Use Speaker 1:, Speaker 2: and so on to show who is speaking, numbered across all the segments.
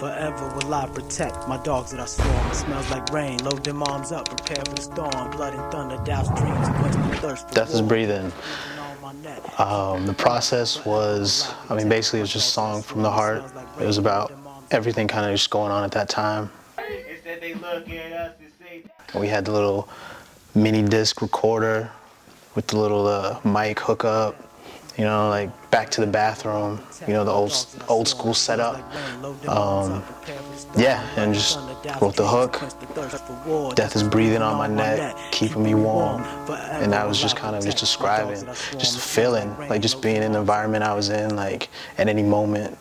Speaker 1: Forever will I protect my dogs that I swarm. It smells like rain, load them arms up, prepare for the storm. Blood and thunder, douse dreams, quench the thirst for
Speaker 2: Death is Breathing. The process was, I mean, basically it was just a song from the heart. It was about everything kind of just going on at that time. And we had the little mini disc recorder with the little mic hookup, you know, like back to the bathroom, you know, the old school setup. Yeah, and just wrote the hook. Death is breathing on my neck, keeping me warm. And that was just kind of just describing just the feeling, like just being in the environment I was in, like at any moment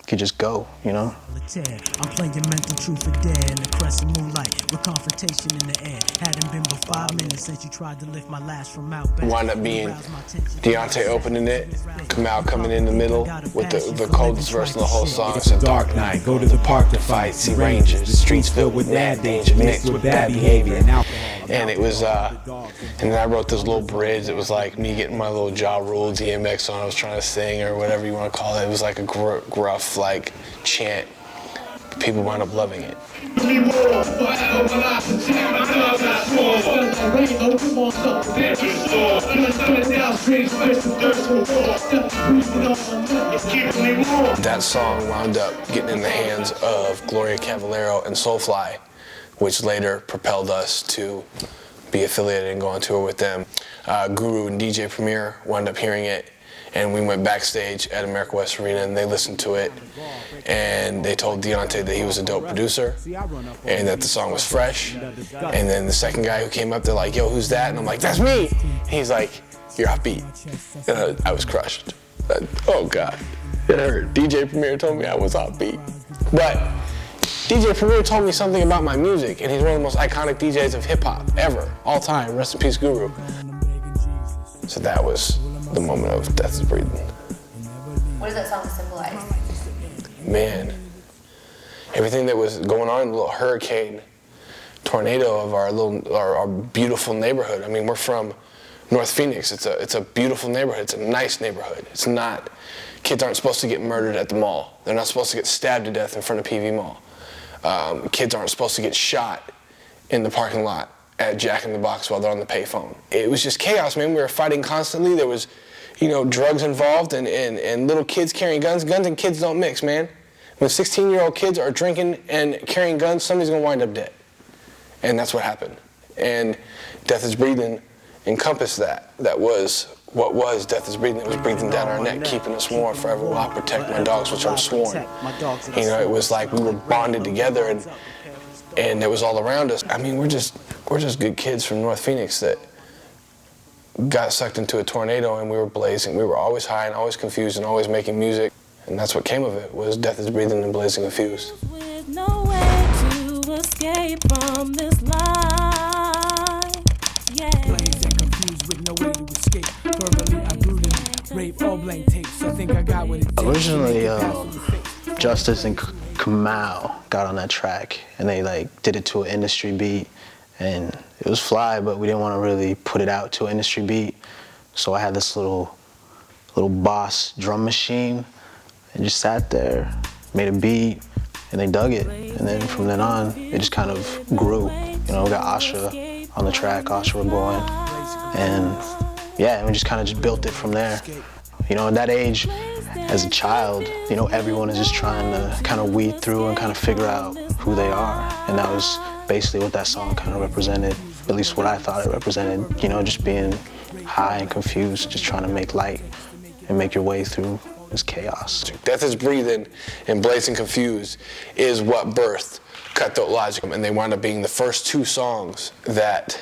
Speaker 2: could just go, you know?
Speaker 1: I'm playing mental truth or dare in the crescent moonlight with confrontation in the air. Hadn't been but 5 minutes since you tried to lift my last from out back.
Speaker 3: Wound up being Deonte opening it, Kamau coming in the middle with the coldest verse of the whole song.
Speaker 4: It's a dark night, go to the park to fight, see rangers, the streets filled with mad danger, mixed with bad behavior.
Speaker 3: And it was, and then I wrote this little bridge. It was like me getting my little Ja Rule DMX song I was trying to sing, or whatever you want to call it. It was like a gruff, like, chant. People wound up loving it. That song wound up getting in the hands of Gloria Cavallero and Soulfly, which later propelled us to be affiliated and go on tour with them. Guru and DJ Premier wound up hearing it, and we went backstage at America West Arena and they listened to it, and they told Deonte that he was a dope producer and that the song was fresh. And then the second guy who came up, they're like, yo, who's that? And I'm like, that's me. And he's like, you're offbeat. And I was crushed. Oh God, it hurt. DJ Premier told me I was offbeat. But DJ Premier told me something about my music, and he's one of the most iconic DJs of hip hop ever, all time. Rest in peace, Guru. So that was the moment of Death is Breathing.
Speaker 5: What does that song symbolize?
Speaker 3: Man, everything that was going on, a little hurricane, tornado of our beautiful neighborhood. I mean, we're from North Phoenix. It's a beautiful neighborhood. It's a nice neighborhood. It's not, kids aren't supposed to get murdered at the mall. They're not supposed to get stabbed to death in front of PV Mall. Kids aren't supposed to get shot in the parking lot at Jack in the Box while they're on the payphone. It was just chaos, man. We were fighting constantly. There was, you know, drugs involved and little kids carrying guns. Guns and kids don't mix, man. When 16-year-old kids are drinking and carrying guns, somebody's gonna wind up dead. And that's what happened. And Death is Breathing encompassed that. That was what was Death is Breathing. It was breathing down our neck, keeping us warm. Forever will I protect my dogs, which I'm sworn. You know, it was like we were bonded together, and it was all around us. I mean, we're just good kids from North Phoenix that got sucked into a tornado, and we were blazing. We were always high and always confused and always making music. And that's what came of it, was Death is Breathing and Blazing Confused.
Speaker 6: With no way to escape from this life. Yeah.
Speaker 1: Blazing confused with no way to escape. Verbally, I brutally rape all blank tapes. I think I got what it takes.
Speaker 2: Originally, Justus and Kamau got on that track, and they like did it to an industry beat, and it was fly, but we didn't want to really put it out to an industry beat. So I had this little Boss drum machine, and just sat there, made a beat, and they dug it. And then from then on, it just kind of grew. You know, we got Asha on the track, Asha Ragoin, and yeah, and we just kind of just built it from there. You know, at that age, as a child, you know, everyone is just trying to kind of weed through and kind of figure out who they are. And that was basically what that song kind of represented, at least what I thought it represented, you know, just being high and confused, just trying to make light and make your way through this chaos.
Speaker 3: Death is Breathing and Blazing Confused is what birthed Cutthroat Logic, and they wound up being the first two songs that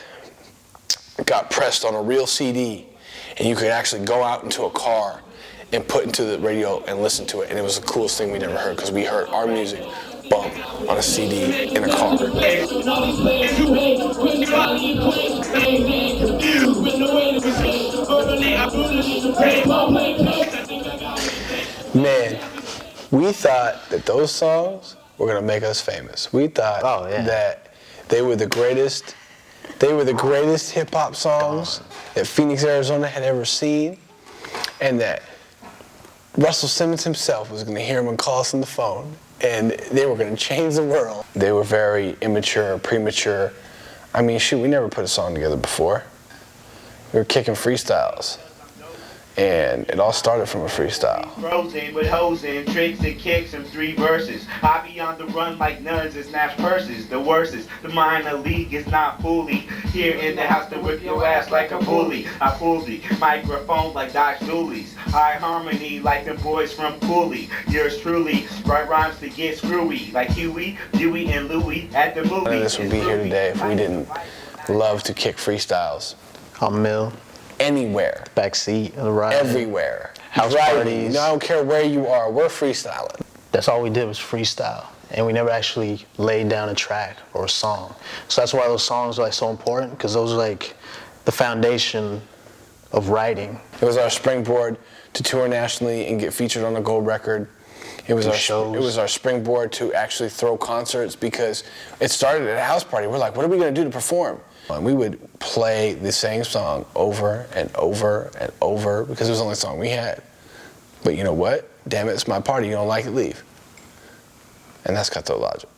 Speaker 3: got pressed on a real CD, and you could actually go out into a car and put into the radio and listen to it, and it was the coolest thing we'd ever heard, because we heard our music bump on a CD in a car. Man, we thought that those songs were gonna make us famous. We thought that they were the greatest hip hop songs that Phoenix, Arizona had ever seen, and that Russell Simmons himself was gonna hear them and call us on the phone and they were gonna change the world. They were very immature, premature. I mean, shoot, we never put a song together before. We were kicking freestyles. And it all started from a freestyle.
Speaker 7: Frozen with hoes and tricks and kicks and 3 verses. I be on the run like nuns and snatch purses. The worstest, the minor league is not fully here in the house to whip your ass like a bully. I pull the microphone like Dodge Dooley's. High harmony like the boys from Cooley. Yours truly, write rhymes to get screwy like Huey, Dewey, and Louie at the movie.
Speaker 3: None of this would be here today if we didn't love to kick freestyles.
Speaker 2: On Mill.
Speaker 3: Anywhere.
Speaker 2: Backseat, the ride.
Speaker 3: Everywhere.
Speaker 2: House parties.
Speaker 3: I don't care where you are, we're freestyling.
Speaker 2: That's all we did was freestyle. And we never actually laid down a track or a song. So that's why those songs are like so important, because those are like the foundation of writing.
Speaker 3: It was our springboard to tour nationally and get featured on a gold record. It was our springboard to actually throw concerts, because it started at a house party. We're like, what are we gonna do to perform? And we would play the same song over and over and over because it was the only song we had. But you know what? Damn it, it's my party. You don't like it, leave. And that's cutthroat logic.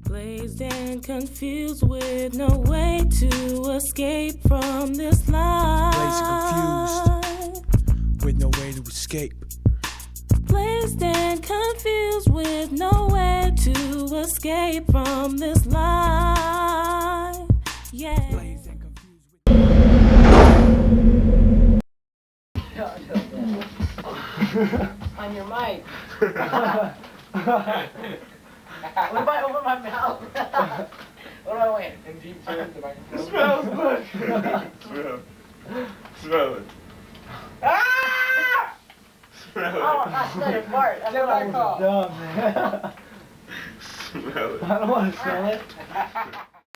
Speaker 6: Blazed and confused with no way to escape from this life.
Speaker 1: Blazed and confused with no way to escape.
Speaker 6: Blazed and confused with nowhere to escape from this life. Yeah.
Speaker 1: Blazed and confused
Speaker 5: On your mic. What if I open my mouth? What do I win? In deep terms, it smells good.
Speaker 7: Smell it.
Speaker 5: Ah! Oh, I said it, Bart. That's what I call.
Speaker 1: dumb, man.
Speaker 7: Smell it.
Speaker 1: I don't want to smell it.